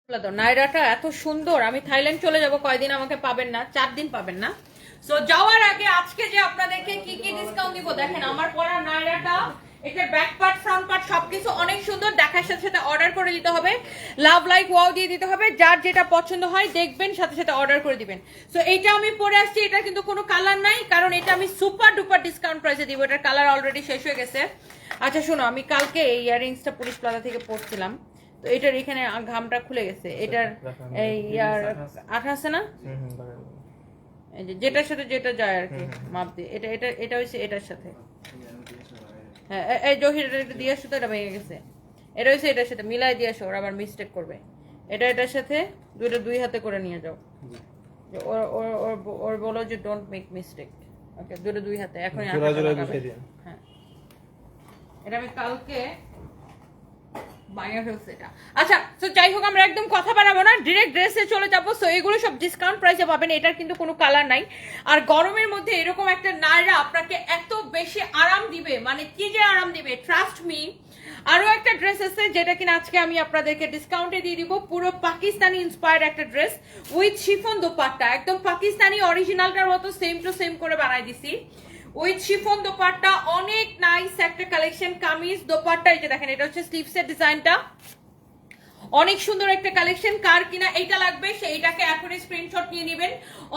নাইরাটা এত সুন্দর, আমি থাইল্যান্ড চলে যাব, কয়দিন আমাকে পাবেন না, 4 দিন পাবেন না। সো যাওয়ার আগে আজকে যে আপনাদেরকে কি কি ডিসকাউন্ট দিব দেখেন। আমার পরা নাইরাটা, এটার ব্যাক পার্ট ফ্রন্ট পার্ট সবকিছু অনেক সুন্দর, দেখার সাথে সাথে অর্ডার করে দিতে হবে, লাভ লাইক ওয়াও দিয়ে দিতে হবে, যার যেটা পছন্দ হয় দেখবেন সাথে সাথে অর্ডার করে দিবেন। সো এইটা আমি পরে আসছি, এটা কিন্তু কোনো কালার নাই, কারণ এটা আমি সুপার ডুপার ডিসকাউন্ট প্রাইসে দিব, এটার কালার অলরেডি শেষ হয়ে গেছে। আচ্ছা শোনো, আমি কালকে এই ইয়ারিংসটা পুলিশ প্লাজা থেকে পরছিলাম, তো এটার এখানে ঘামটা খুলে গেছে, এটার এই ইয়ার আঠা আছে না, এই যে যেটার সাথে যেটা যায় আর কি মাপ দিয়ে, এটা এটা এটা হচ্ছে এটার সাথে, হ্যাঁ এই জহির এটা একটু দিয়ে আসো, তো এটা ভেঙে গেছে, এটা হচ্ছে এটার সাথে মিলাই দিয়ে আসো, ওরা আবার মিস্টেক করবে। এটা এটার সাথে দুইটা দুই হাতে করে নিয়ে যাও, ওর বলো যে ডোন্ট মেক মিস্টেক, ওকে দুটো দুই হাতে এখন। হ্যাঁ এটা আমি কালকে আচ্ছা তো যাই হোক, আমরা একদম কথা বাড়াবো না, ডিরেক্ট ড্রেসে চলে যাবো। সো এগুলো সব ডিসকাউন্ট প্রাইসে পাবেন, এটার কিন্তু কোনো কালার নাই। আর গরমের মধ্যে এরকম একটা নায়রা আপনাকে এত বেশি আরাম দিবে, মানে কি যে আরাম দিবে, ট্রাস্ট মি। আরো একটা ড্রেস আছে যেটা কিনা আজকে আমি আপনাদেরকে ডিসকাউন্টে দিয়ে দিব, পুরো পাকিস্তানি ইন্সপায়ার্ড একটা ড্রেস উইথ শিফন দোপাট্টা, একদম পাকিস্তানি অরিজিনালটার মতো সেম টু সেম করে বানাই দিছি উইথ শিফন দোপাট্টা, অনেক নাইস একটা কালেকশন। কামিজ দোপাট্টা এই যে দেখেন, এটা হচ্ছে স্লিভসের ডিজাইনটা, অনেক সুন্দর একটা কালেকশন। কার কিনা এইটা লাগবে সেইটাকে এখন স্ক্রিনশট নিয়ে নেবেন,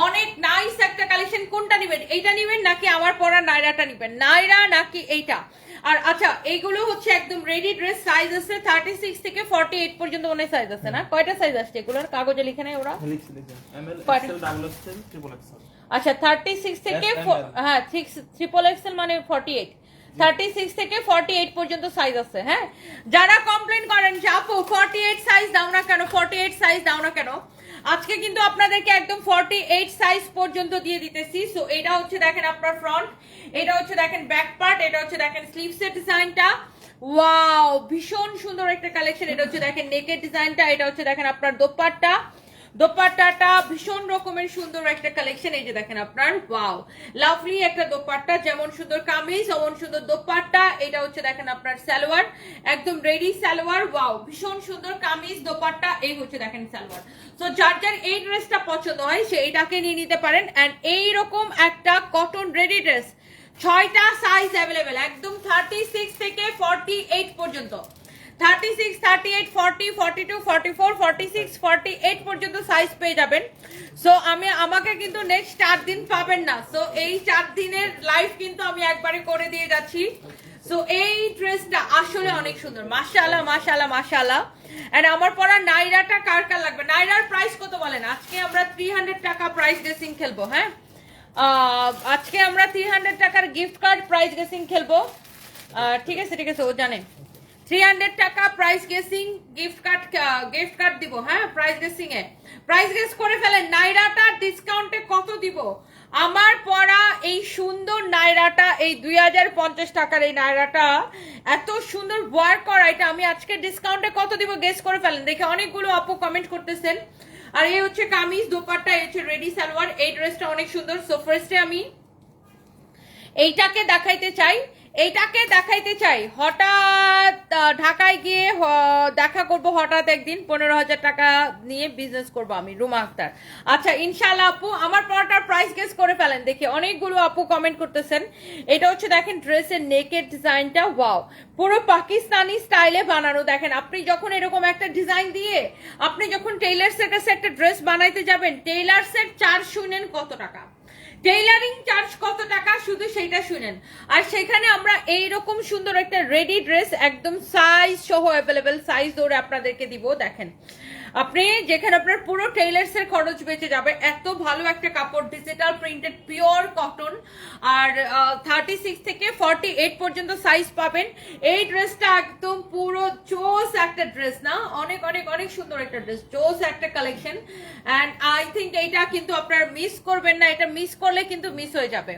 অনেক নাইস একটা কালেকশন। কোনটা নেবেন, এইটা নেবেন নাকি আমার পরা নাইরাটা নেবেন, নাইরা নাকি এইটা? আর আচ্ছা এইগুলো হচ্ছে একদম রেডি ড্রেস, সাইজ আছে 36 থেকে 48 পর্যন্ত অনেক সাইজ আছে না? কয়টা সাইজ আসছে এগুলোর কাগজে লিখে নেই ওরা? আচ্ছা 36 থেকে হ্যাঁ 3XL মানে 48, 36 থেকে 48 পর্যন্ত সাইজ আছে। হ্যাঁ যারা কমপ্লেন করেন যে আপু 48 সাইজ দাও না কেন, 48 সাইজ দাও না কেন, আজকে কিন্তু আপনাদেরকে একদম 48 সাইজ পর্যন্ত দিয়ে দিতেছি। সো এটা হচ্ছে দেখেন আপনার ফ্রন্ট, এটা হচ্ছে দেখেন ব্যাক পার্ট, এটা হচ্ছে দেখেন স্লিভসের ডিজাইনটা, ওয়াও ভীষণ সুন্দর একটা কালেকশন। এটা হচ্ছে দেখেন নেকের ডিজাইনটা, এটা হচ্ছে দেখেন আপনার দোপাট্টা, দোপাট্টাটা ভীষণ রকমের সুন্দর একটা কালেকশন। এই যে দেখেন আপনার ওয়াও লাভলি একটা দোপাট্টা, যেমন সুন্দর কামিজ তেমন সুন্দর দোপাট্টা। এটা হচ্ছে দেখেন আপনার সালোয়ার, একদম রেডি সালোয়ার, ওয়াও ভীষণ সুন্দর কামিজ দোপাট্টা, এই হচ্ছে দেখেন সালোয়ার। তো যার যার এই ড্রেসটা পছন্দ হয় সে এইটাকে নিয়ে নিতে পারেন। এন্ড এইরকম একটা কটন রেডি ড্রেস 6টা সাইজ অ্যাভেলেবেল, একদম 36 থেকে 48 পর্যন্ত, 36, 38, 40, 42, 44, 46, 48 পর্যন্ত সাইজ পেয়ে যাবেন। সো আমাকে কিন্তু নেক্সট 4 দিন পাবেন না। সো এই 4 দিনের লাইভ কিন্তু আমি একবারে করে দিয়ে যাচ্ছি। সো এই ড্রেসটা আসলে অনেক সুন্দর, মাশাআল্লাহ মাশাআল্লাহ মাশাআল্লাহ। এন্ড আমার পরা নাইরাটা কার কার লাগবে, নাইরার প্রাইস কত বলেন? আজকে আমরা 300 টাকা প্রাইস গেসিং খেলবো। হ্যাঁ আজকে আমরা 300 টাকার গিফট কার্ড প্রাইস গেসিং খেলবো। ঠিক আছে ঠিক আছে, ও জানে 300 টাকা প্রাইস গেসিং গিফট কার্ড দিব। হ্যাঁ প্রাইস গেসিং এ প্রাইস গেস করে ফেলেন, নাইরাটা ডিসকাউন্টে কত দিব। আমার পরা এই সুন্দর নাইরাটা, এই 2050 টাকার এই নাইরাটা এত সুন্দর ওয়ার্ক করা, এটা আমি আজকে ডিসকাউন্টে কত দিব গেস করে ফেলেন। দেখে অনেকগুলো আপু কমেন্ট করতেছেন। আর এই হচ্ছে কামিজ দোপাট্টা, এই হচ্ছে রেডি সালোয়ার, এই ড্রেসটা অনেক সুন্দর। সো ফার্স্টে আমি এইটাকে দেখাইতে চাই। হঠাৎ ঢাকায় গিয়ে দেখা করব, হঠাৎ একদিন 15,000 টাকা নিয়ে বিজনেস করব আমি, রুমা আক্তার। আচ্ছা ইনশাআল্লাহ আপু আমার পরাটার প্রাইস গেস করে ফেলেন। দেখি অনেকগুলো আপু কমেন্ট করতেছেন। এটা হচ্ছে দেখেন ড্রেসের নেকের ডিজাইনটা, ওয়াও পুরো পাকিস্তানি স্টাইলে বানানো। দেখেন আপনি যখন এরকম একটা ডিজাইন দিয়ে আপনি যখন টেইলার সেটের একটা ড্রেস বানাইতে যাবেন, টেইলার সেট চার্জ শুনেন কত টাকা, টেইলারিং চার্জ কত টাকা, শুধু সেইটা শুনেন। আর সেখানে আমরা এইরকম সুন্দর একটা রেডি ড্রেস একদম সাইজ সহ অ্যাভেলেবেল সাইজ ধরে আপনাদেরকে দিব। দেখেন আপনি যেখানে আপনার পুরো টেইলার্সের খরচ বেঁচে যাবে, এত ভালো একটা কাপড়, ডিজিটাল প্রিন্টেড পিওর কটন। আর 36 থেকে 48 পর্যন্ত সাইজ পাবেন। এই ড্রেসটা একদম পুরো জোস একটা ড্রেস না, অনেক অনেক অনেক সুন্দর একটা ড্রেস, জোস একটা কালেকশন। অ্যান্ড আই থিঙ্ক এইটা কিন্তু আপনারা মিস করবেন না, এটা মিস করলে কিন্তু মিস হয়ে যাবে,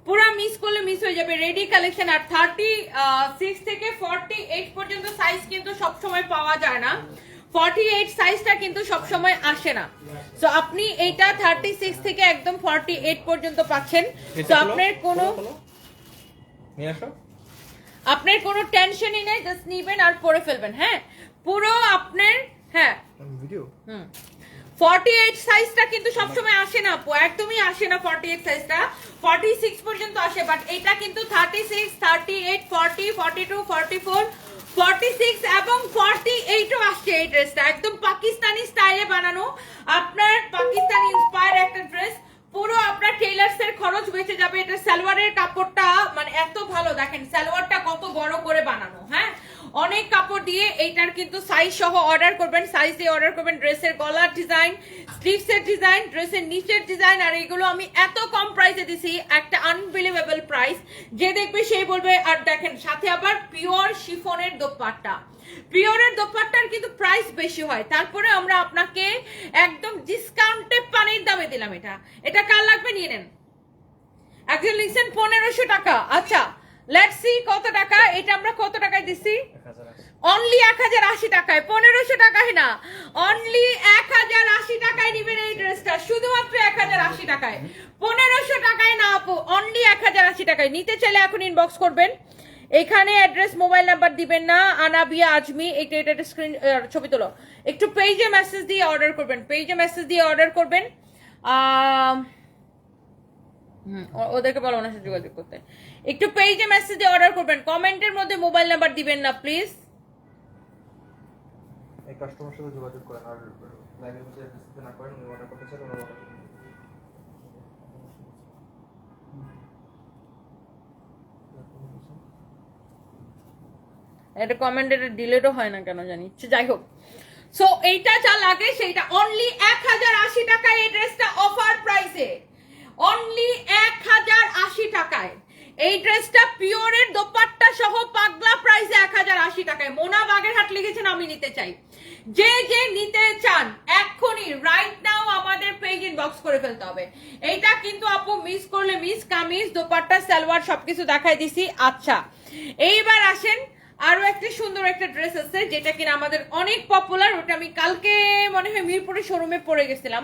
পুরা মিস করলে মিস হয়ে যাবে। Ready collection. আর 36 থেকে 48 পর্যন্ত সাইজ কিন্তু সবসময় পাওয়া যায় না, 48 সাইজটা কিন্তু সবসময় আসে না। সো আপনি এইটা 36 থেকে একদম 48 পর্যন্ত পাচ্ছেন। তো আপনার কোনো টেনশনই নেই, জাস্ট নিবেন আর পরে ফেলবেন। হ্যাঁ পুরো আপনার হ্যাঁ ভিডিও 48 সাইজটা কিন্তু সবসময় আসে না আপু, একদমই আসে না 48 সাইজটা, 46 পর্যন্ত আসে, বাট এটা কিন্তু 36, 38, 40, 42, 44, 46 এবং 48ও আসছে। এই ড্রেসটা একদম পাকিস্তানি স্টাইলে বানানো, আপনার পাকিস্তানি ইন্সপায়ার একটা ড্রেস, পুরো আপনার টেইলার্স এর খরচ বেঁচে যাবে। এটা সালোয়ারের কাপড়টা মানে এত ভালো, দেখেন সালোয়ারটা কত বড় করে বানানো, হ্যাঁ অনেক কাপড় দিয়ে। এইটার কিন্তু সাইজ সহ অর্ডার করবেন, সাইজ দিয়ে অর্ডার করবেন। ড্রেসের গলার ডিজাইন, স্লিভসের ডিজাইন, ড্রেসের নিচের ডিজাইন, আর এগুলো আমি এত কম প্রাইসে দিছি, একটা আনবিলিভেবল প্রাইস, যে দেখবে সেই বলবে। আর দেখেন সাথে আবার পিওর শিফনের দোপাট্টা, পিওরের দোপাট্টার কিন্তু প্রাইস বেশি হয়, তারপরে আমরা আপনাকে একদম ডিসকাউন্টে পানির দামে দিলাম। এটা কার লাগবে নিয়ে নেন। একজন লিখছেন 1500 টাকা, আচ্ছা লেটস সি কত টাকা। এটা আমরা কত টাকায় দিছি? অনলি 1080 টাকায়, 1500 টাকায় না, অনলি 1080 টাকায় নিবেন এই ড্রেসটা, শুধুমাত্র 1080 টাকায়, 1500 টাকায় না আপু, অনলি 1080 টাকায়। নিতে চাইলে এখন ইনবক্স করবেন, এখানে অ্যাড্রেস মোবাইল নাম্বার দিবেন না, আনাবিয়া আজমি, এটা স্ক্রিন ছবি তোলো, একটু পেজে মেসেজ দিয়ে অর্ডার করবেন, পেজে মেসেজ দিয়ে অর্ডার করবেন। ওদেরকে বলো ওনার সাথে যোগাযোগ করতে, একটু পেজে মেসেজ দিয়ে অর্ডার করবেন, কমেন্টের মধ্যে মোবাইল নাম্বার দিবেন না প্লিজ। এই কাস্টমার সাথে যোগাযোগ করেন, আর লাইভের মধ্যে রিসিভ না করেন, উনি অর্ডার করতে চান, উনি অর্ডার করুন। এটা কমেন্টের ডিলেটও হয় না কেন জানি, যাই হোক। সো এইটা যা লাগে সেইটা অনলি 1080 টাকায়, এই ড্রেসটা অফার প্রাইসে অনলি 1080 টাকায়। এই ড্রেসটা পিওরের দোপাট্টা সহ পাগলা প্রাইসে 1080 টাকায়। মোনা বাগেরহাট লিখেছেন আমি নিতে চাই, যে যে নিতে চান এক্ষুনি রাইট নাও আমাদের পেজ ইনবক্স করে ফেলতে হবে। এইটা কিন্তু আপু মিস করলে মিস, কামিজ দোপাট্টা সালোয়ার সবকিছু দেখাই দিছি। আচ্ছা এইবার আসেন, আরো একটা সুন্দর একটা ড্রেস আছে যেটা কিনা আমাদের অনেক পপুলার, ওটা আমি কালকে মনে হয় মিরপুরের শোরুমে পরে গেছিলাম,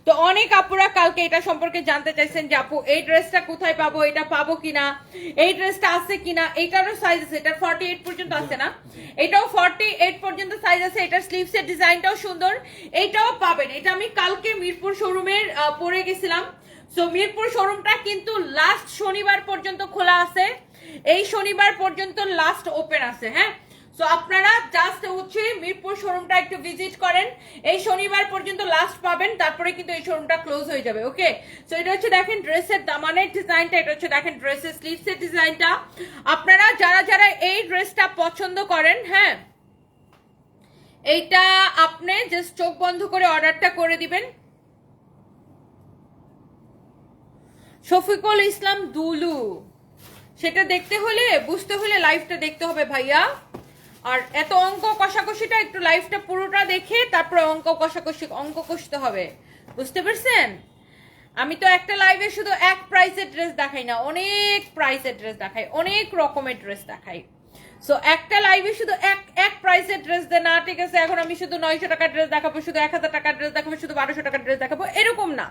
তো অনেক আপুরা কালকে এটা সম্পর্কে জানতে চাইছেন যে আপু এই ড্রেসটা কোথায় পাবো, এটা পাবো কিনা, এই ড্রেসটা আছে কিনা। এটারও সাইজ আছে, এটা 48 পর্যন্ত আছে না, এটাও 48 পর্যন্ত সাইজ আছে। এটার স্লিভস এর ডিজাইনটাও সুন্দর, এইটাও পাবেন। এটা আমি কালকে মিরপুর শোরুমের পরে গেছিলাম। সো মিরপুর শোরুমটা কিন্তু লাস্ট শনিবার পর্যন্ত খোলা আছে, এই শনিবার পর্যন্ত লাস্ট ওপেন আছে, হ্যাঁ। সো আপনারা জাস্ট হচ্ছে মিরপুর শোরুমটা একটু ভিজিট করেন, এই শনিবার পর্যন্ত লাস্ট পাবেন, তারপরে কিন্তু এই শোরুমটা ক্লোজ হয়ে যাবে। ওকে, সো এটা হচ্ছে দেখেন ড্রেসের দামানের ডিজাইনটা, এটা হচ্ছে দেখেন ড্রেসের স্লিভসের ডিজাইনটা। আপনারা যারা যারা এই ড্রেসটা পছন্দ করেন, হ্যাঁ এইটা আপনি জাস্ট চোখ বন্ধ করে অর্ডারটা করে দিবেন। শফিকুল ইসলাম দুলু, সেটা দেখতে হলে বুঝতে হলে লাইভটা দেখতে হবে ভাইয়া, আর এত অঙ্ক কষাকষিটা একটু লাইভটা পুরোটা দেখে তারপরে অঙ্ক কষতে হবে, বুঝতে পারছেন? আমি তো একটা লাইভে শুধু এক প্রাইসের ড্রেস দেখাই না, অনেক প্রাইসের ড্রেস দেখাই, অনেক রকমের ড্রেস দেখাই। সো একটা লাইভে শুধু এক প্রাইসের ড্রেস দেয় না, ঠিক আছে এখন আমি শুধু 900 টাকার ড্রেস দেখাবো, শুধু 1000 টাকার ড্রেস দেখাবো, শুধু 1200 টাকার ড্রেস দেখাবো, এরকম না।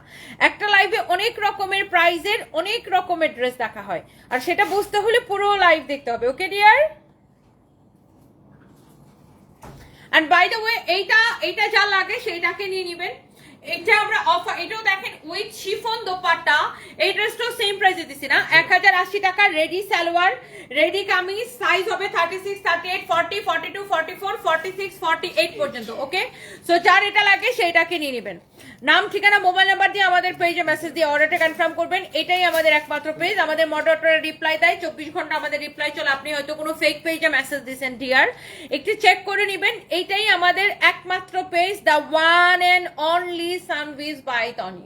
একটা লাইভে অনেক রকমের প্রাইসের অনেক রকমের ড্রেস দেখা হয়, আর সেটা বুঝতে হলে পুরো লাইভ দেখতে হবে। Okay dear, and by the way এইটা যা লাগে সেইটাকে নিয়ে নিবেন। এটা আমরা অফার, এটাও দেখেন উইথ শিফন দোপাট্টা, এই ড্রেসটাও সেম প্রাইসে দিছি না, 1080 টাকা। Ready salwar, ready kameez, size হবে 36, 38, 40, 42, 44, 46, 48 পর্যন্ত। ওকে, সো যার এটা লাগে সেইটাকে নিয়ে নেবেন। নাম ঠিকানা মোবাইল নাম্বার দিয়ে আমাদের পেজে মেসেজ দিয়ে অর্ডারটা কনফার্ম করবেন। এটাই আমাদের একমাত্র পেজ, আমাদের মডারেটর রিপ্লাই দেয় 24 ঘন্টা আমাদের রিপ্লাই চলে। আপনি হয়তো কোনো ফেক পেজে মেসেজ দিয়েছেন ডিয়ার, একটু চেক করে নেবেন। এইটাই আমাদের একমাত্র page, the one and only সানভিজ by Tony,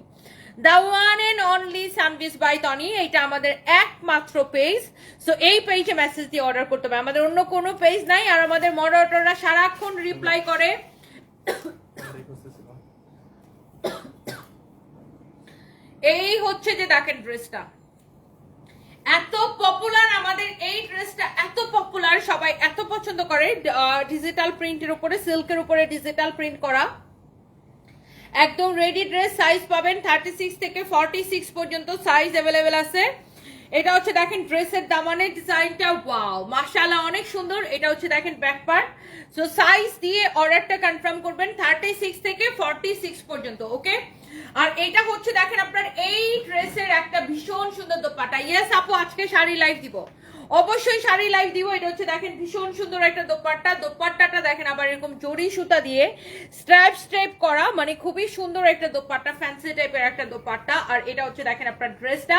the one and only সানভিজ বাই টনি, এইটা আমাদের একমাত্র পেজ। সো এই পেজে মেসেজ দিয়ে অর্ডার করতে হবে, আমাদের অন্য কোনো পেজ নাই। আর আমাদের মডারেটররা সারাক্ষণ রিপ্লাই করে। এই হচ্ছে যে দেখেন ড্রেসটা এত পপুলার, আমাদের এই ড্রেসটা এত পপুলার, সবাই এত পছন্দ করে। ডিজিটাল প্রিন্টের উপরে, সিল্কের উপরে ডিজিটাল প্রিন্ট করা, একদম রেডি ড্রেস। সাইজ পাবেন 36 থেকে 46 পর্যন্ত সাইজ অ্যাভেলেবেল আছে। এটা হচ্ছে দেখেন ড্রেসের দামানের ডিজাইনটা, ওয়াও মাশাআল্লাহ অনেক সুন্দর। এটা হচ্ছে দেখেন ব্যাক পার্ট। সো সাইজ দিয়ে অর্ডারটা কনফার্ম করবেন 36 থেকে 46 পর্যন্ত, ওকে। আর এটা হচ্ছে দেখেন আপনার এই ড্রেসের একটা ভীষণ সুন্দর দোপাট্টা। ইয়েস আপু, আজকে শাড়ি লাইভ দিব, অবশ্যই শাড়ি লাইভ দিব। এটা হচ্ছে দেখেন ভীষণ সুন্দর একটা দোপাট্টা। দোপাট্টাটা দেখেন আবার এরকম জরি সুতা দিয়ে স্ট্রাইপ করা, মানে খুবই সুন্দর একটা দোপাট্টা, ফ্যান্সি টাইপের একটা দোপাট্টা। আর এটা হচ্ছে দেখেন আপনার ড্রেসটা,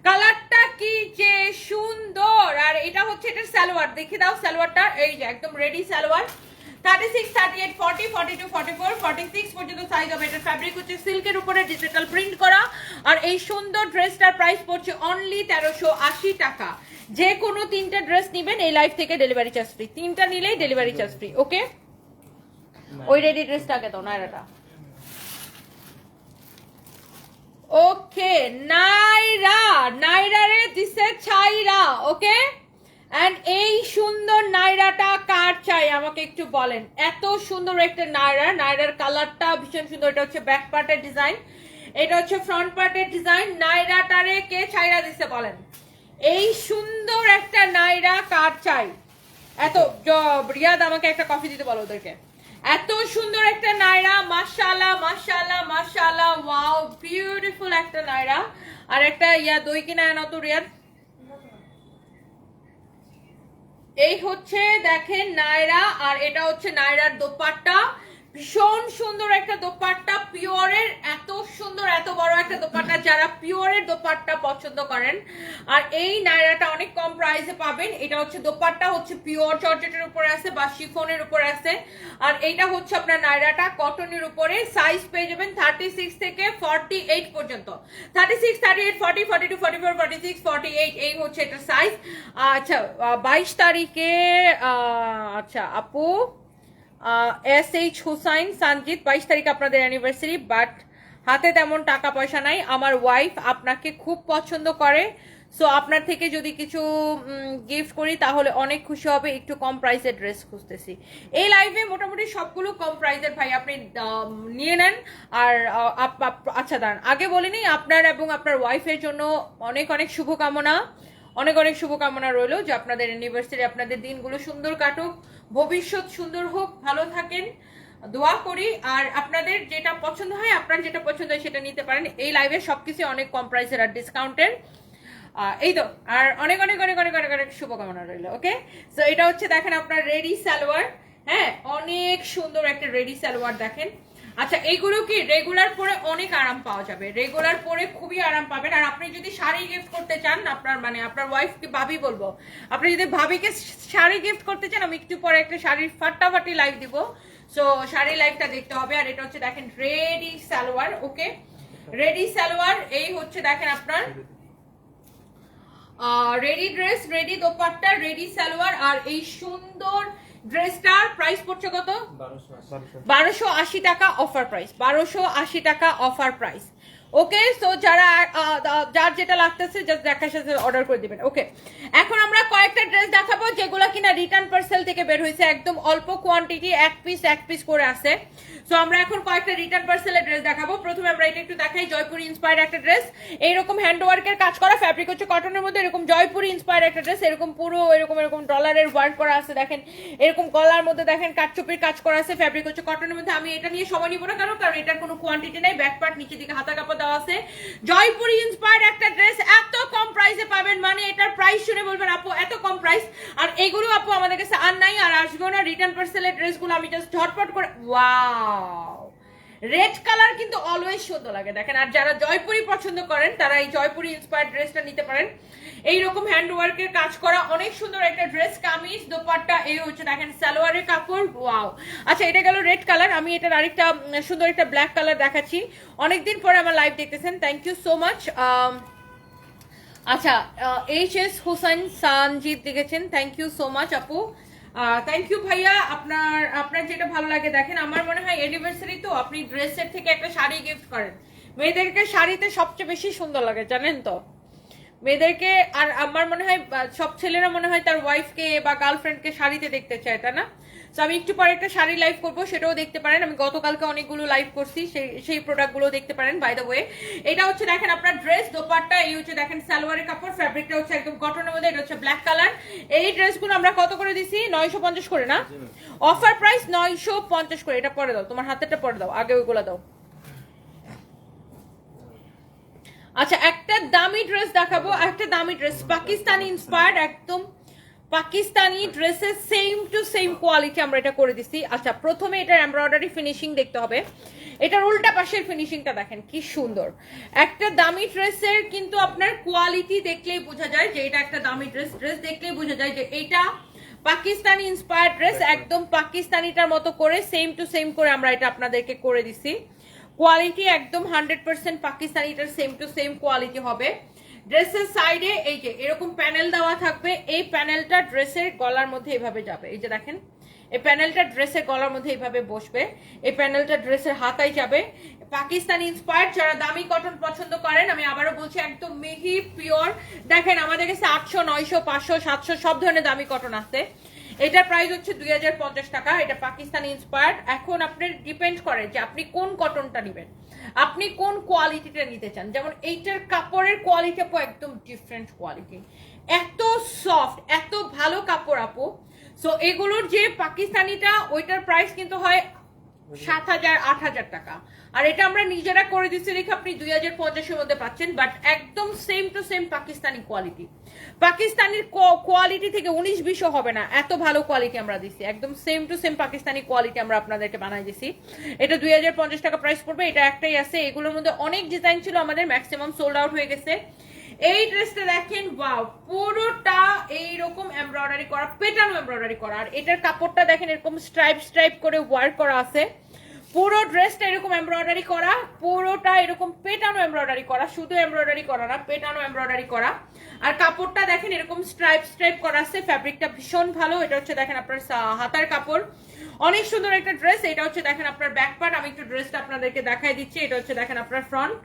কালারটা কি যে সুন্দর। আর এটা হচ্ছে এটার সালোয়ার, দেখে দাও সালোয়ারটা, এই যে একদম রেডি সালোয়ার। 36, 38, 40, 42, 44, 46 পর্যন্ত সাইজ হবে। এটা ফ্যাব্রিক হচ্ছে সিল্কের উপরে ডিজিটাল প্রিন্ট করা। আর এই সুন্দর ড্রেসটার প্রাইস পড়ছে অনলি 1380 টাকা। যে কোনো 3টা ড্রেস নেবেন এই লাইফ থেকে ডেলিভারি চার্জ ফ্রি, 3টা নিলেই ডেলিভারি চার্জ ফ্রি, ওকে। ওই রেডি ড্রেসটাকে দাও নাইরাটা, ওকে। নাইরা রে দিছে ছাইরা, ওকে। এন্ড এই সুন্দর নাইরাটা কার চাই আমাকে একটু বলেন। এত সুন্দর একটা নাইরার কালারটা ভীষণ সুন্দর। এটা হচ্ছে ব্যাক পার্টের ডিজাইন, এটা হচ্ছে ফ্রন্ট পার্টের ডিজাইন। নাইরাটারে কে ছাইরা দিছে বলেন। এই সুন্দর একটা নাইরা কার চাই। এত রিয়াদ আমাকে একটা কফি দিতে বলো ওদেরকে। এত সুন্দর একটা নাইরা, মাশাআল্লাহ মাশাআল্লাহ মাশাআল্লাহ, ওয়াও বিউটিফুল একটা নাইরা। আর একটা দই কিনা আনো তো রিয়াদ। এই হচ্ছে দেখেন নাইরা, আর এটা হচ্ছে নাইরার দোপাট্টা, ভীষণ সুন্দর একটা দোপাট্টা পিওরের। এত সুন্দর এত বড় একটা দোপাট্টা, যারা পিওরের দোপাট্টা পছন্দ করেন। আর এই নাইরাটা অনেক কম প্রাইসে পাবেন। এটা হচ্ছে দোপাট্টা হচ্ছে পিওর জর্জেটের উপরে আছে বা শিফনের উপরে আছে। আর এইটা হচ্ছে আপনার নাইরাটা কটনের উপরে। সাইজ পেয়ে যাবেন 36 থেকে 48 পর্যন্ত, 36, 38, 40, 42, 44, 46, 48, এই হচ্ছে এটা সাইজ। আচ্ছা 22 তারিখে আচ্ছা আপু SH হুসাইন সানজিদ, 22 তারিখ আপনাদের অ্যানিভার্সারি, বাট হাতে তেমন টাকা পয়সা নাই। আমার ওয়াইফ আপনাকে খুব পছন্দ করে, সো আপনার থেকে যদি কিছু গিফট করি তাহলে অনেক খুশি হবে। একটু কম প্রাইসের ড্রেস খুঁজতেছি। এই লাইভে মোটামুটি সবগুলো কম প্রাইসের ভাই, আপনি নিয়ে নেন। আর আচ্ছা দাঁড়ান, আগে বলিনি আপনার এবং আপনার ওয়াইফের জন্য অনেক অনেক শুভকামনা, অনেক অনেক শুভকামনা রইল যে আপনাদের অ্যানিভার্সারি, আপনাদের দিনগুলো সুন্দর কাটুক, ভবিষ্যৎ সুন্দর হোক, ভালো থাকেন, দোয়া করি। আর আপনাদের যেটা পছন্দ হয়, আপনার যেটা পছন্দ হয় সেটা নিতে পারেন। এই লাইভে সবকিছু অনেক কম প্রাইসের আর ডিসকাউন্টের। এই তো, আর অনেক অনেক অনেক অনেক অনেক অনেক শুভকামনা রইল, ওকে। সো এটা হচ্ছে দেখেন আপনার রেডি সালোয়ার, হ্যাঁ অনেক সুন্দর একটা রেডি সালোয়ার দেখেন। আচ্ছা এইগুলো কি রেগুলার পরে অনেক আরাম পাওয়া যাবে, রেগুলার পরে খুবই আরাম পাবেন। আর আপনি যদি শাড়ি গিফট করতে চান, আপনার মানে আপনার ওয়াইফকে ভাবি বলবো, আপনি যদি ভাবিকে শাড়ি গিফট করতে চান, আমি একটু পরে একটা শাড়ির ফাটাফাটি লাইভ দিব, সো শাড়ি লাইভটা দেখতে হবে। আর এটা হচ্ছে দেখেন ready salwar, okay ready salwar. এই হচ্ছে দেখেন আপনার ready dress, ready dupatta, ready salwar. আর এই সুন্দর ড্রেসটার প্রাইস পড়ছে কত? 1280 টাকা অফার প্রাইস, 1280 টাকা অফার প্রাইস, ওকে। সো যারা যার যেটা লাগতেছে জাস্ট দেখার সাথে অর্ডার করে দিবেন, ওকে। এখন আমরা কয়েকটা ড্রেস দেখাবো যেগুলো কিনা রিটার্ন পার্সেল থেকে বের হয়েছে, একদম অল্প কোয়ান্টিটি, এক পিস করে আছে। সো আমরা এখন কয়েকটা রিটার্ন পার্সেলের ড্রেস দেখাবো। প্রথমে আমরা এটা একটু দেখাই, জয়পুরি ইন্সপায়ার্ড একটা ড্রেস, এইরকম হ্যান্ড ওয়ার্কের কাজ করা, ফ্যাব্রিক হচ্ছে কটনের মধ্যে, এরকম জয়পুরি ইন্সপায়ার্ড একটা ড্রেস, এরকম পুরো এরকম ডলারের ওয়ার্ক করা আছে দেখেন, এরকম গলার মধ্যে দেখেন কাটচুপির কাজ করা আছে, ফ্যাব্রিক হচ্ছে কটনের মধ্যে। আমি এটা নিয়ে সময় নিব না, কারণ এটার কোনো কোয়ান্টিটি নাই, ব্যাক পার্ট নিচে দিকে হাতা কাপড় দেওয়া আছে। জয়পুরি ইন্সপায়ার্ড একটা ড্রেস এত কম প্রাইসে পাবেন, মানে এটার প্রাইস শুনে বলবেন আপু এত কম প্রাইস। আর এইগুলো আপু আমাদের কাছে আর নাই, আর আসবেও না। রিটার্ন পার্সেলের ড্রেসগুলো আমি জাস্ট ঝটপট করে, ওয়াও রেড কালার কিন্তু অলওয়েজ সুন্দর লাগে দেখেন। আর যারা জয়পুরি পছন্দ করেন তারা এই জয়পুরি ইন্সপায়ার্ড ড্রেসটা নিতে পারেন। এইরকম হ্যান্ড ওয়ার্কের কাজ করা অনেক সুন্দর একটা ড্রেস, কামিজ দোপাট্টা, এই হচ্ছে দেখেন সালোয়ারের কাপড়, ওয়াও। আচ্ছা এটা গেল রেড কালার, আমি এটার আরেকটা সুন্দর একটা ব্ল্যাক কালার দেখাচ্ছি। অনেকদিন পরে আমার লাইভ দেখতেছেন, থ্যাংক ইউ সো মাচ। আচ্ছা HS হুসাইন সানজিদ দেখেছেন, থ্যাংক ইউ সো মাচ আপু, থ্যাংক ইউ ভাইয়া। আপনার যেটা ভালো লাগে দেখেন। আমার মনে হয় অ্যানিভার্সারি তো আপনি ড্রেসের থেকে একটা শাড়ি গিফট করেন, মেয়েদেরকে শাড়িতে সবচেয়ে বেশি সুন্দর লাগে জানেন তো মেয়েদেরকে। আর আমার মনে হয় সব ছেলেরা মনে হয় তার ওয়াইফকে বা গার্লফ্রেন্ডকে শাড়িতে দেখতে চায়, তাই না? তো আমি একটু পরে একটা শাড়ি লাইভ করবো, সেটাও দেখতে পারেন। আমি গতকালকে অনেকগুলো লাইভ করছি, সেই প্রোডাক্টগুলো দেখতে পারেন। বাই দ্য ওয়ে, এটা হচ্ছে দেখেন আপনার ড্রেস, দোপাট্টা, এই হচ্ছে দেখেন সালোয়ারের কাপড়, ফ্যাব্রিকটা হচ্ছে একদম কটনের মধ্যে, এটা হচ্ছে ব্ল্যাক কালার। এই ড্রেসগুলো আমরা কত করে দিছি? 950 করে না? অফার প্রাইস 950 করে। এটা পরে দাও, তোমার হাতেরটা পরে দাও, আগে ওইগুলো দাও। আচ্ছা, একটা দামি ড্রেস দেখাবো, একটা দামি ড্রেস পাকিস্তানি ইন্সপায়ার্ড, একদম পাকিস্তানি ড্রেসের সেম টু সেম কোয়ালিটি আমরা এটা করে দিছি। আচ্ছা, প্রথমে এটার এমব্রয়ডারি ফিনিশিং দেখতে হবে। এটার উল্টা পাশের ফিনিশিংটা দেখেন কি সুন্দর। একটা দামি ড্রেসের কিন্তু আপনার কোয়ালিটি দেখলেই বোঝা যায় যে এটা একটা দামি ড্রেস। ড্রেস দেখলেই বোঝা যায় যে এটা পাকিস্তানি ইন্সপায়ার্ড ড্রেস, একদম পাকিস্তানিটার মতো করে সেম টু সেম করে আমরা এটা আপনাদেরকে করে দিছি। কোয়ালিটি একদম 100% পাকিস্তানিটার সেম টু সেম কোয়ালিটি হবে। ড্রেসের সাইডে এই যে এরকম প্যানেল দেওয়া থাকবে, এই প্যানেলটা ড্রেসের গলার মধ্যে এইভাবে যাবে। এই যে দেখেন, এই প্যানেলটা ড্রেসের গলার মধ্যে এইভাবে বসবে, এই প্যানেলটা ড্রেসের হাতায় যাবে। পাকিস্তানি ইন্সপায়ার্ড, যারা দামি কটন পছন্দ করেন, আমি আবারও বলছি একদম মিহি পিওর। দেখেন আমাদের কাছে 800, 900, 500, 700 সব ধরনের দামি কটন আছে। এটার প্রাইস হচ্ছে 2050 টাকা। এটা পাকিস্তানি ইন্সপায়ার্ড। এখন আপনার ডিপেন্ড করে যে আপনি কোন কটনটা নেবেন, আপনি কোন কোয়ালিটিটা নিতে চান। যেমন এইটার কাপড়ের কোয়ালিটি আপু একদম ডিফারেন্ট কোয়ালিটি, এত সফট, এত ভালো কাপড় আপু। সো এগুলোর যে পাকিস্তানিটা, ওইটার প্রাইস কিন্তু হয় 7,000, 8,000 টাকা। আর এটা আমরা নিজেরা করে দিচ্ছি দেখে আপনি 2050-এর মধ্যে পাচ্ছেন, বাট একদম same to same Pakistani quality. পাকিস্তানির কোয়ালিটি থেকে 19-20ও হবে না, এত ভালো কোয়ালিটি আমরা দিচ্ছি। একদম same to same Pakistani quality আমরা আপনাদেরকে বানাই দিচ্ছি। এটা 2050 টাকা প্রাইস পড়বে। এটা একটাই আছে, এগুলোর মধ্যে অনেক ডিজাইন ছিল, আমাদের ম্যাক্সিমাম সোল্ড আউট হয়ে গেছে। এই ড্রেসটা দেখেন, ওয়াও, পুরোটা এইরকম এমব্রয়ডারি করা, পেটানো এমব্রয়ডারি করা। আর এটার কাপড়টা দেখেন এরকম স্ট্রাইপ স্ট্রাইপ করে ওয়ার্ক করা আছে। পুরো ড্রেসটা এরকম এমব্রয়ডারি করা, পুরোটা এরকম পেটানো এমব্রয়ডারি করা, শুধু এমব্রয়ডারি করা না, পেটানো এমব্রয়ডারি করা। আর কাপড়টা দেখেন এরকম স্ট্রাইপ স্ট্রাইপ করা আছে, ফ্যাব্রিকটা ভীষণ ভালো। এটা হচ্ছে দেখেন আপনার হাতার কাপড়, অনেক সুন্দর একটা ড্রেস। এটা হচ্ছে দেখেন আপনার ব্যাক পার্ট, আমি একটু ড্রেসটা আপনাদেরকে দেখাই দিচ্ছি। এটা হচ্ছে দেখেন আপনার ফ্রন্ট,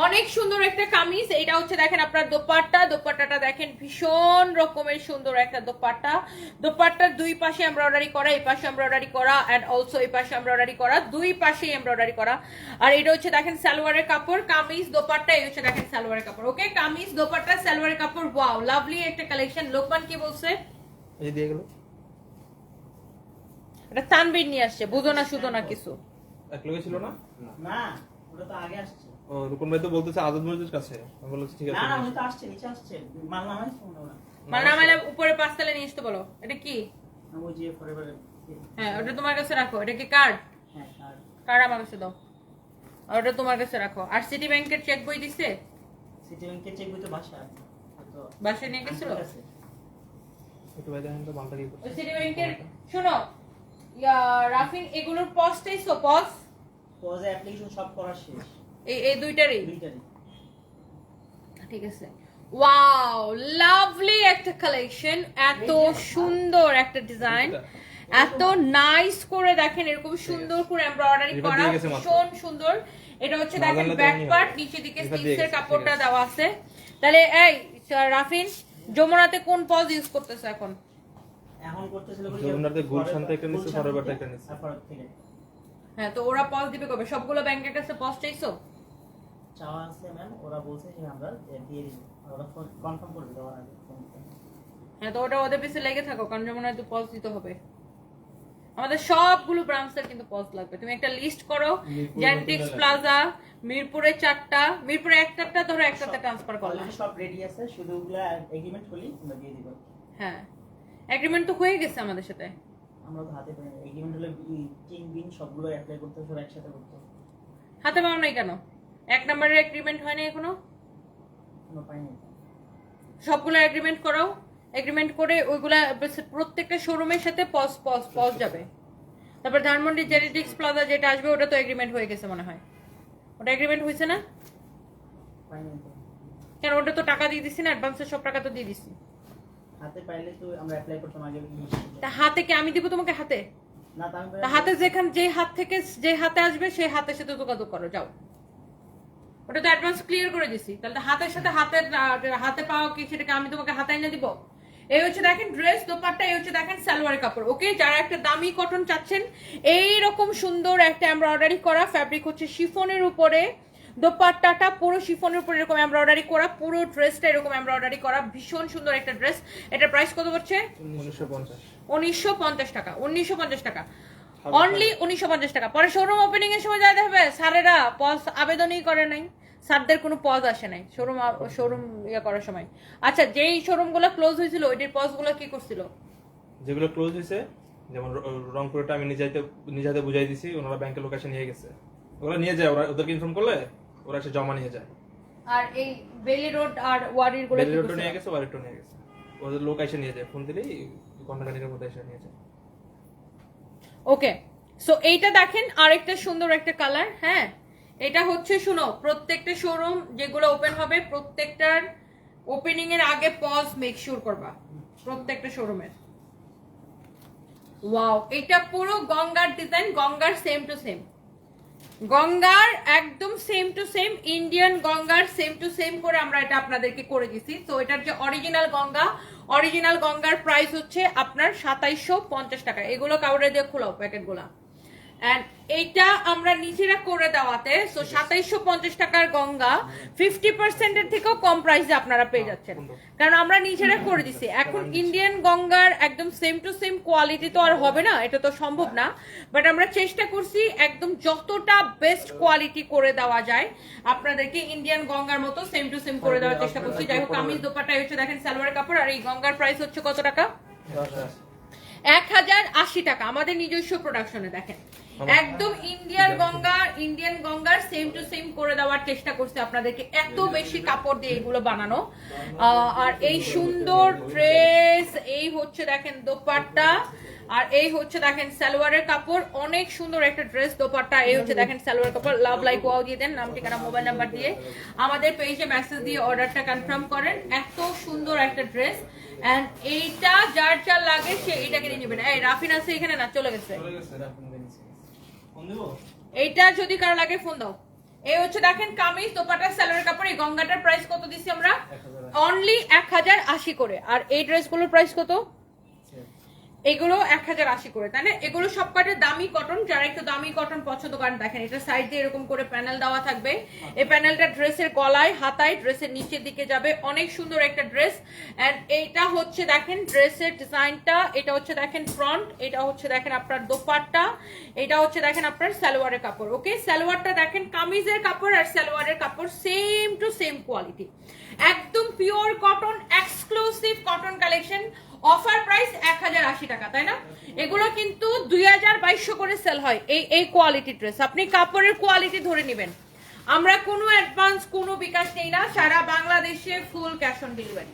অনেক সুন্দর একটা কামিজ। এটা হচ্ছে দেখেন আপনার দোপাট্টা, দোপাট্টাটা দেখেন ভীষণ রকমের সুন্দর একটা দোপাট্টা। দোপাট্টার দুই পাশে এমব্রয়ডারি করা, এই পাশে এমব্রয়ডারি করা, এন্ড অলসো এই পাশে এমব্রয়ডারি করা, দুই পাশেই এমব্রয়ডারি করা। আর এটা হচ্ছে দেখেন সালোয়ারের কাপড়, কামিজ দোপাট্টা, এই হচ্ছে দেখেন সালোয়ারের কাপড়। ওকে, কামিজ দোপাট্টা সালোয়ারের কাপড়, ওয়াও লাভলি একটা কালেকশন। লোকমান কি বলছে? এই দিয়ে গেল, এটা তানবীর নিয়ে আসছে, বুঝো না শুধো না কিছু। এক লগে ছিল না? না, ওটা তো আগে আসছে। ও, রুকন ভাই তো বলতেছে আজাদ মসজিদের কাছে। আমি বলছি ঠিক আছে। না না, ওটা তো আসছে, নিচে আসছে। মাল নামাই শোনো না। মানে নামাইলে উপরে 5 তলা নিয়ে আসতে বলো। এটা কি? ওই যে ফরএভার। হ্যাঁ, ওটা তোমার কাছে রাখো। এটা কি কার্ড? হ্যাঁ, আর কার্ড আমার কাছে দাও, আর ওটা তোমার কাছে রাখো। আর সিটি ব্যাংকের চেক বই দিছে? সিটি ব্যাংকের চেক বই তো বাসায় আছে। তো বাসায় নিয়ে গেছিল? একটু ভাই দেখেন তো মালটা কি করছে। ওই সিটি ব্যাংকের, শোনো রাফিন, এগুলোর পজটাই সো পজ, পজে অ্যাপ্লিকেশন সব করা শেষ। এই দুইটারই দুইটারই। ঠিক আছে। ওয়াও, লাভলি একটা কালেকশন, এত সুন্দর একটা ডিজাইন, এত নাইস করে দেখেন এরকম সুন্দর করে এমব্রয়ডারি এবার করা, দিয়ে গেছে মাত্র। ভীষণ সুন্দর। এটা হচ্ছে না দেখেন জানলে তো ব্যাক এমনি পার্ট, হবে। নিচে দিকে এবার দিয়ে স্লিভসের গেছে, কাপড়টা ঠিক আছে। দেওয়া আছে। তাহলে এই রাফিন, যমুনাতে কোন পজ ইউজ করতেছে এখন? এখন করতেছিল যমুনাতে গুলশান থেকে নিচ্ছে, ফরএভার থেকে নিচ্ছে। ফরএভার থেকে হ্যাঁ, তো ওরা পজ দিবে কবে? সবগুলো ব্যাংকের কাছে পজ চাইছো? চাওয়া আছে ম্যাম, ওরা বলছে যে আমরা দিয়ে দিব। আর ওরা কনফার্ম করবে দেওয়ার আগে। হ্যাঁ, তো ওটা ওদের পিছে লেগে থাকো, কারণ যমুনায় তো পজ দিতে হবে। আমাদের সবগুলো ব্রাঞ্চের কিন্তু পজ লাগবে। তুমি একটা লিস্ট করো, জেনেটিক্স প্লাজা, মিরপুরে 4টা, মিরপুরে একটা ধরো, একটাতে ট্রান্সফার করলাম। অলরেডি সব রেডি আছে, শুধু ওগুলা এগ্রিমেন্ট হলি আমরা দিয়ে দিব। হ্যাঁ, এগ্রিমেন্ট তো হয়ে গেছে আমাদের সাথে। আমরা তো হাতে পাই এগ্রিমেন্ট হলে কিং বিন সবগুলো অ্যাপ্লাই করতে হবে, সব একসাথে করতে হবে। হাতে পাও নাই কেন? 1 নম্বরের এগ্রিমেন্ট হয়নি এখনো? কোনো পাই নাই। সবগুলো এগ্রিমেন্ট করো, এগ্রিমেন্ট করে ওইগুলা প্রত্যেকটা শোরুমের সাথে পজ পজ পজ যাবে। তারপর ধানমন্ডি জেনেটিক্স প্লাজা যেটা আসবে, ওটা তো এগ্রিমেন্ট হয়ে গেছে মনে হয়। ওটা এগ্রিমেন্ট হয়েছে না? পাই নাই তো। কেন, ওটা তো টাকা দিয়ে দিছি না, অ্যাডভান্সের সব টাকা তো দিয়ে দিছি। হাতে পাইলে তো আমরা অ্যাপ্লাই করতাম আগে। তা হাতে কি আমি দিব তোমাকে হাতে? না, তা আমি তা হাতে যে হাত থেকে যে হাতে আসবে সেই হাতের সাথে যোগাযোগ করো, যাও। ওটা তো অ্যাডভান্স ক্লিয়ার করে দিছি। তাহলে তো হাতের সাথে হাতে পাওয়া কি, সেটাকে আমি তোমাকে হাতে এনে দিব? এই হচ্ছে দেখেন ড্রেস, দোপাট্টা, এই হচ্ছে দেখেন সালোয়ারের কাপড়। ওকে, যারা একটা দামি কটন চাচ্ছেন, এইরকম সুন্দর একটা এমব্রয়ডারি করা ফ্যাব্রিক হচ্ছে শিফনের উপরে, দোপাট্টাটা পুরো শিফনের উপরে এরকম এমব্রয়ডারি করা, পুরো ড্রেসটা এরকম এমব্রয়ডারি করা, ভীষণ সুন্দর একটা ড্রেস। এটার প্রাইস কত হচ্ছে? 1950 টাকা। 1950 টাকা অনলি, 1950 টাকা। পরে শোরুম ওপেনিং এর সময় যাতে হবে স্যারেরা পজ আবেদনই করে নাই, স্যারদের কোনো পজ আসে নাই শোরুম ইয়ে করার সময়। আচ্ছা, যেই শোরুম গুলো ক্লোজ হয়েছিল ওইটির পজ গুলো কি করছিল? যেগুলো ক্লোজ হয়েছে, যেমন রংপুরটা আমি নিজে বুঝাই দিছি, ওনারা ব্যাংকের লোক এসে নিয়ে গেছে, ওরা নিয়ে যায়, ওদেরকে ইনফর্ম করলে ওরা এসে জমা নিয়ে যায়। আর এই বেলি রোড আর ওয়ারির গুলো বেলি রোডটা নিয়ে গেছে, ওয়ারিটা নিয়ে গেছে, ওদের লোক এসে নিয়ে যায়, ফোন দিলেই কন্ট্রাক্টের মধ্যে এসে নিয়ে যায়। ওকে, সো এইটা দেখেন আরেকটা সুন্দর একটা কালার। হ্যাঁ, এটা হচ্ছে শুনো, প্রত্যেকটা শোরুম যেগুলো ওপেন হবে প্রত্যেকটার ওপেনিং এর আগে পজ মেক শিওর করবা প্রত্যেকটা শোরুমের। ওয়াও, এটা পুরো গঙ্গার ডিজাইন, গঙ্গার সেম টু সেম, গঙ্গার একদম সেম টু সেম, ইন্ডিয়ান গঙ্গার সেম টু সেম করে আমরা এটা আপনাদেরকে করে দিছি। তো এটার যে অরিজিনাল গঙ্গার প্রাইস হচ্ছে আপনার 2750 টাকা। এগুলো কাউরে দিয়ে খোলাও প্যাকেটগুলা। এন্ড এইটা আমরা নিচেরা করে দেওয়াতে, সো 2750 টাকার গঙ্গা 50% এর থেকেও কম প্রাইসে আপনারা পেয়ে যাচ্ছেন, কারণ আমরা নিচেরা করে দিছি। এখন ইন্ডিয়ান গঙ্গার একদম সেম টু সেম কোয়ালিটি তো আর হবে না, এটা তো সম্ভব না, বাট আমরা চেষ্টা করছি একদম যতটা বেস্ট কোয়ালিটি করে দেওয়া যায় আপনাদেরকে ইন্ডিয়ান গঙ্গার মতো সেম টু সেম করে দেওয়ার চেষ্টা করছি। যাই হোক, কামিজ দোপাট্টা হচ্ছে দেখেন সালোয়ার কাপড়, আর এই গঙ্গার প্রাইস হচ্ছে কত টাকা? 1080 টাকা, আমাদের নিজস্ব প্রোডাকশনে। দেখেন একদম ইন্ডিয়ান গঙ্গার সেম টু সেম করে দেওয়ার চেষ্টা করছে আপনাদেরকে, এত বেশি কাপড় দিয়ে এগুলো বানানো। আর এই সুন্দর ড্রেস, এই হচ্ছে দেখেন দোপাট্টা, আর এই হচ্ছে দেখেন সালোয়ারের কাপড়, অনেক সুন্দর একটা ড্রেস, দোপাট্টা, এই হচ্ছে দেখেন সালোয়ার কাপড়। লাভ লাইক ওয়াও দিয়ে দেন, নাম ঠিকানা মোবাইল নাম্বার দিয়ে আমাদের পেজে মেসেজ দিয়ে অর্ডারটা কনফার্ম করেন। এত সুন্দর একটা ড্রেস, এন্ড এইটা যার যার লাগে সে এটাকে নিয়ে নেবেন। এই রাফিন আছে এখানে? না, চলে গেছে। এইটা যদি কারো লাগে ফোন দাও। এই হচ্ছে দেখেন কামিজ দোপাট্টা সালোয়ার কাপড়, এই গঙ্গাটার প্রাইস কত দিছি আমরা? অনলি 1080 করে। আর এই ড্রেসগুলোর প্রাইস কত? এগুলো 1080 করে, তাই না? এগুলো সবকটা দামি কটন, যারা একটু দামি কটন পছন্দ করেন। দেখেন এটা সাইড দিয়ে এরকম করে প্যানেল দেওয়া থাকবে, এই প্যানেলটা ড্রেসের গলায়, হাতায়, ড্রেসের নিচের দিকে যাবে, অনেক সুন্দর একটা ড্রেস। এন্ড এইটা হচ্ছে দেখেন ড্রেসের ডিজাইনটা, এটা হচ্ছে দেখেন ফ্রন্ট, এটা হচ্ছে দেখেন আপনার দোপাট্টা, এটা হচ্ছে দেখেন আপনার সালোয়ারের কাপড়। ওকে, সালোয়ারটা দেখেন কামিজের কাপড় আর সালোয়ারের কাপড় সেম টু সেম কোয়ালিটি, একদম pure cotton, exclusive cotton collection. Offer price 1080 টাকা, তাই না? এগুলো কিন্তু 2200 করে সেল হয় এই কোয়ালিটি ড্রেস। আপনি কাপড়ের কোয়ালিটি ধরে নেবেন। আমরা কোনো অ্যাডভান্স কোনো বিকাশ নেই না, সারা বাংলাদেশে ফুল ক্যাশ অন ডেলিভারি,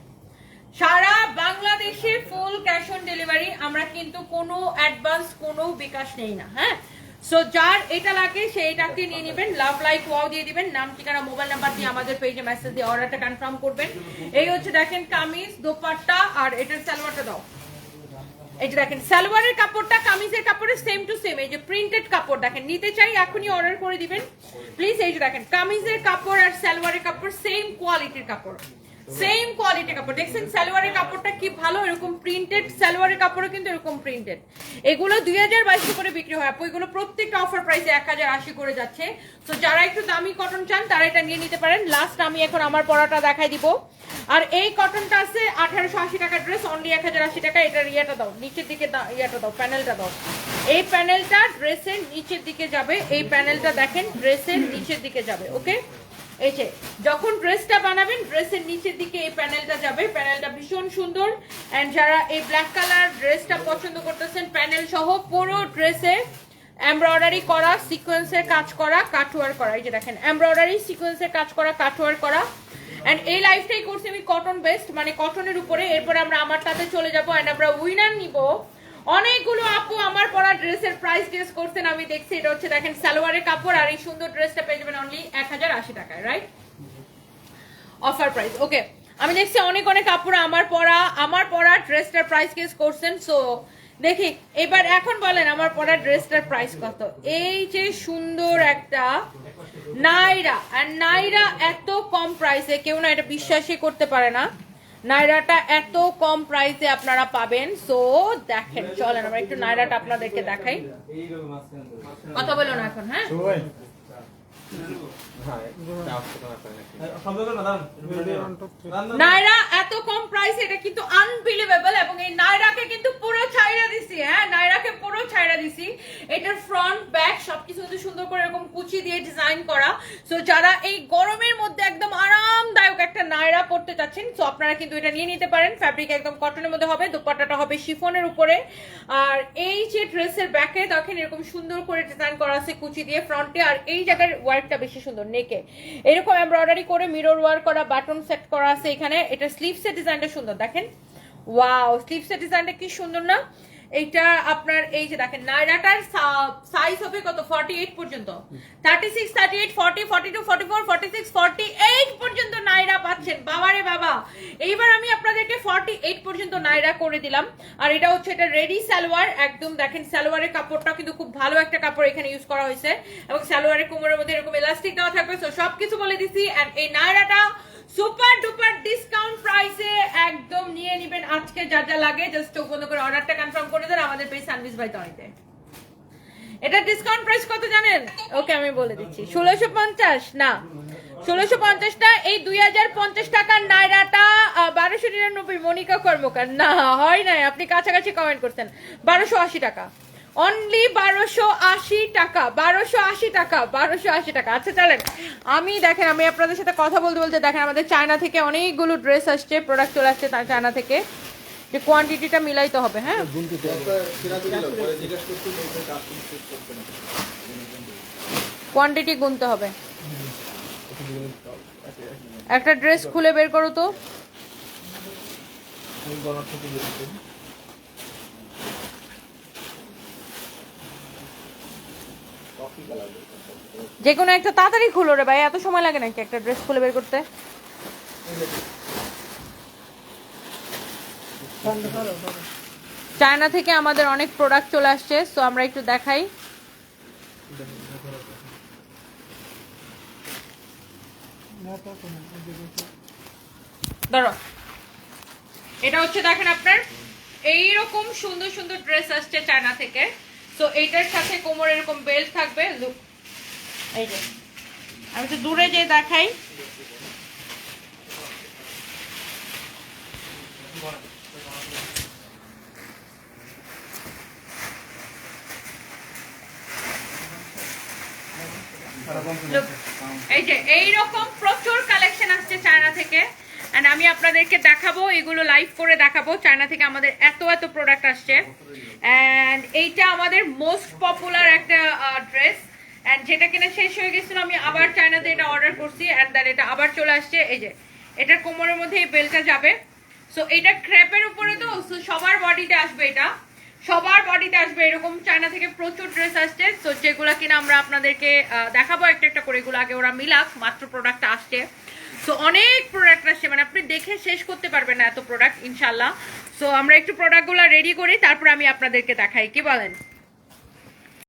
সারা বাংলাদেশে ফুল ক্যাশ অন ডেলিভারি। আমরা কিন্তু কোনো অ্যাডভান্স কোনো বিকাশ নেই না। হ্যাঁ, সো যার এটা লাগে সে এটাকে নিয়ে নেবেন, লাভ লাইক ওয়াও দিয়ে দিবেন, নাম ঠিকানা মোবাইল নাম্বার দিয়ে আমাদের পেজে মেসেজ দিয়ে অর্ডারটা কনফার্ম করবেন। এই হচ্ছে দেখেন কামিজ দোপাট্টা, আর এটার সালোয়ারটা দাও। এই যে দেখেন সালোয়ারের কাপড়টা কামিজের কাপড়ের সেম টু সেম, এই যে প্রিন্টেড কাপড় দেখেন, নিতে চাই এখনই অর্ডার করে দিবেন প্লিজ। এই যে দেখেন কামিজের কাপড় আর সালোয়ারের কাপড় সেম কোয়ালিটির কাপড়, সেম কোয়ালিটির কাপড়। দেখছেন সালোয়ারের কাপড়টা কি ভালো, এরকম প্রিন্টেড সালোয়ারের কাপড়ও কিন্তু এরকম প্রিন্টেড। এগুলো 2200 করে বিক্রি হয় আপু, এগুলো প্রত্যেকটা অফার প্রাইসে 1080 করে যাচ্ছে। তো যারা একটু দামি কটন চান তারা এটা নিয়ে নিতে পারেন। লাস্ট আমি এখন আমার পরাটা দেখাই দিব। আর এই কটনটা আছে 1880 টাকা ড্রেস, অনলি 1080 টাকা। এটার ইয়েটা দাও, নিচের দিকে ইয়েটা দাও, প্যানেলটা দাও। এই প্যানেলটা ড্রেসের নিচের দিকে যাবে, এই প্যানেলটা দেখেন ড্রেসের নিচের দিকে যাবে। ওকে, এই যে যখন ড্রেসটা বানাবেন ড্রেসের নিচের দিকে এই প্যানেলটা যাবে, প্যানেলটা ভীষণ সুন্দর। এন্ড যারা এই ব্ল্যাক কালার ড্রেসটা পছন্দ করতেছেন, প্যানেল সহ পুরো ড্রেসে এমব্রয়ডারি করা, সিকোয়েন্সের কাজ করা, কাটওয়ার করা। এই যে দেখেন এমব্রয়ডারি, সিকোয়েন্সের কাজ করা, কাটওয়ার করা। এন্ড এই লাইফটাই করছি আমি কটন বেস্ট, মানে কটনের উপরে। এরপরে আমরা আমার তাতে চলে যাবো, এন্ড আমরা উইনার নিব। অনেকগুলো আপু আমার পরা ড্রেসের প্রাইস গেস করছেন, আমি দেখছি। এটা হচ্ছে দেখেন সালোয়ারের কাপড়, আর এই সুন্দর ড্রেসটা পেয়ে যাবেন অনলি 1080 টাকায়, রাইট? Offer price. ওকে, আমি দেখছি অনেক আপুরা আমার পরা ড্রেসটার প্রাইস গেস করছেন। সো দেখি এবার এখন বলেন আমার পরা ড্রেসটার প্রাইস কত। এই যে সুন্দর একটা নাইরা, আর নাইরা এত কম প্রাইসে কেউ না, এটা বিশ্বাসই করতে পারে না। নাইরাটা এত কম প্রাইসে আপনারা পাবেন। সো দেখেন, চলেন আমরা একটু নাইরাটা আপনাদেরকে দেখাই। কথা বলো না এখন, হ্যাঁ নাইরা এত কম প্রাইস, এটা কিন্তু আনবিলিভেবল। এবং এই নাইরাকে কিন্তু পুরো ছাইরা দিছি, হ্যাঁ নাইরাকে পুরো ছাইরা দিছি। এটার ফ্রন্ট ব্যাক সবকিছু কিন্তু সুন্দর করে এরকম কুচি দিয়ে ডিজাইন করা। সো যারা এই গরমের মধ্যে একদম আরামদায়ক একটা নাইরা পরতে চাচ্ছেন, সো আপনারা কিন্তু এটা নিয়ে নিতে পারেন। ফ্যাব্রিক একদম কটনের মধ্যে হবে, দুপাট্টাটা হবে শিফনের উপরে। আর এই যে ড্রেসের ব্যাকে দেখেন এরকম সুন্দর করে ডিজাইন করা আছে কুচি দিয়ে ফ্রন্টে। আর এই জায়গার ওয়ার্কটা বেশি সুন্দর, নেকে এরকম এমব্রয়ডারি করে মিরর ওয়ার্ক করা, বাটন সেট করা আছে এখানে। এটা স্লিভসের ডিজাইনটা সুন্দর, দেখেন ওয়াও, স্লিভসের ডিজাইনটা কি সুন্দর না? এইটা আপনার এই যে দেখেন নাইরাটার সাইজ হবে কত 48 পর্যন্ত, 36, 38, 40, 42, 44, 46, 48 পর্যন্ত নাইরা পাচ্ছেন। বাবারে বাবা, এইবার আমি আপনাদেরকে 48 পর্যন্ত নাইরা করে দিলাম। আর এটা হচ্ছে এটা রেডি সালোয়ার, একদম দেখেন সালোয়ারের কাপড়টা কিন্তু খুব ভালো একটা কাপড় এখানে ইউজ করা হয়েছে। এবং সালোয়ারের কোমরের মধ্যে এরকম ইলাস্টিক দেওয়া থাকবে। তো সবকিছু বলে দিছি। এন্ড এই নাইরাটা সুপার ডুপার ডিসকাউন্ট প্রাইসে একদম নিয়ে নেবেন আজকে। যা যা লাগে জাস্ট চোখ বন্ধ করে অর্ডারটা কনফার্ম করে দেন আমাদের পেজ সানভিস বাই তনিতে। এটা ডিসকাউন্ট প্রাইস কত জানেন? ওকে আমি বলে দিচ্ছি, 1650 না, 1650 না, এই 2050 টাকার নাইরাটা 1299। মনিকা কর্মকার না হয় নাই, আপনি কাছাকাছি কমেন্ট করছেন। 1280 টাকা অনলি, 1280 টাকা, 1280 টাকা, 1280 টাকা। আচ্ছা চলেন আমি দেখেন, আমি আপনাদের সাথে কথা বলতে বলতে দেখেন আমাদের চায়না থেকে অনেকগুলো ড্রেস আসছে, প্রোডাক্ট চলে আসছে তার চায়না থেকে। যে কোয়ান্টিটিটা মিলাইতে হবে, হ্যাঁ কোয়ান্টিটি গুনতে হবে। একটা ড্রেস খুলে বের করো তো। যে কোনো একটা তাড়াতাড়ি খুলো রে ভাই, এত সময় লাগে নাকি একটা ড্রেস খুলে বের করতে? চায়না থেকে আমাদের অনেক প্রোডাক্ট চলে আসছে, সো আমরা একটু দেখাই। ধরো এটা হচ্ছে দেখেন আপনার এইরকম সুন্দর সুন্দর ড্রেস আসছে চায়না থেকে। সো এইটার সাথে কোমর এরকম বেল্ট থাকবে। লুক, এই যে আমি তো দূরে যে দেখাই, এই যে এইরকম প্রচুর কালেকশন আসছে চায়না থেকে। এন্ড আমি আপনাদেরকে দেখাবো, এগুলো লাইভ করে দেখাবো। চায়না থেকে আমাদের এত এত প্রোডাক্ট আসছে। এন্ড এইটা আমাদের মোস্ট পপুলার একটা ড্রেস, এন্ড যেটা কিনা শেষ হয়ে গেছিল, আমি আবার চায়নাতে এটা অর্ডার করছি। এন্ড দেন এটা আবার চলে আসছে। এই যে এটার কোমরের মধ্যে এই বেলটা যাবে। সো এটা ক্র্যাপের উপরে, তো সবার বডিতে আসবে, এটা সবার বডিতে আসবে। এরকম চায়না থেকে প্রচুর ড্রেস আসছে। সো যেগুলো কিনা আমরা আপনাদেরকে দেখাবো একটা একটা করে। এগুলো আগে ওরা মিলাক, মাত্র প্রোডাক্ট আসছে। সো অনেক প্রোডাক্ট আসছে, মানে আপনি দেখে শেষ করতে পারবেন না এত প্রোডাক্ট ইনশাল্লাহ। সো আমরা একটু প্রোডাক্টগুলো রেডি করি, তারপর আমি আপনাদেরকে দেখাই, কি বলেন?